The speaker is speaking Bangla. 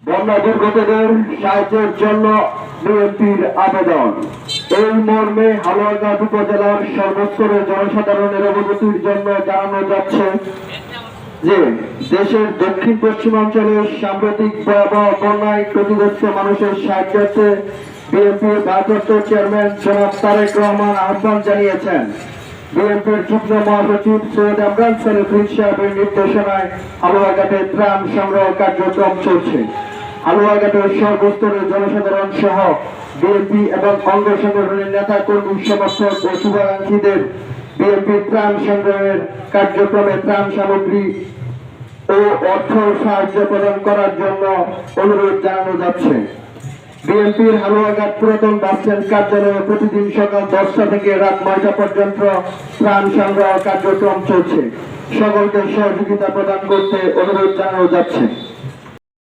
বন্যা দুর্গতদের সাহায্যের জন্য বিএনপির আবেদন। এই মর্মে হালুয়াঘাট উপজেলার সর্বস্তরের জনসাধারণের অবগতির জন্য জানানো যাচ্ছে যে দেশের দক্ষিণ পশ্চিমাঞ্চলের সাম্প্রতিক ভয়াবহ বন্যায় ক্ষতিগ্রস্ত মানুষের সাহায্যার্থে বিএনপির ভারপ্রাপ্ত চেয়ারম্যান জনাব তারেক রহমান আহ্বান জানিয়েছেন। বিএনপির যুগ্ম মহাসচিব সৈয়দ ইমরান সালেফিন সাহেবের নির্দেশনায় হালুয়াঘাটে ত্রাণ সংগ্রহ কার্যক্রম চলছে। হালুয়াঘাটের সর্বস্তরের জনসাধারণ সহ বিএনপি এবং অঙ্গ সংগঠনের নেতা কর্মী সমর্থক ও শুভাকাঙ্ক্ষীদের বিএনপি ত্রাণ সংগ্রহের কার্যক্রমে ত্রাণ সামগ্রী ও অর্থ সাহায্য প্রদান করার জন্য অনুরোধ জানানো যাচ্ছে। বিএনপির হালুয়াঘাট পুরাতন বাস স্ট্যান্ড কার্যালয়ে প্রতিদিন সকাল 10টা থেকে রাত 9টা পর্যন্ত ত্রাণ সংগ্রহ কার্যক্রম চলছে। সকলকে সহযোগিতা প্রদান করতে অনুরোধ জানানো যাচ্ছে।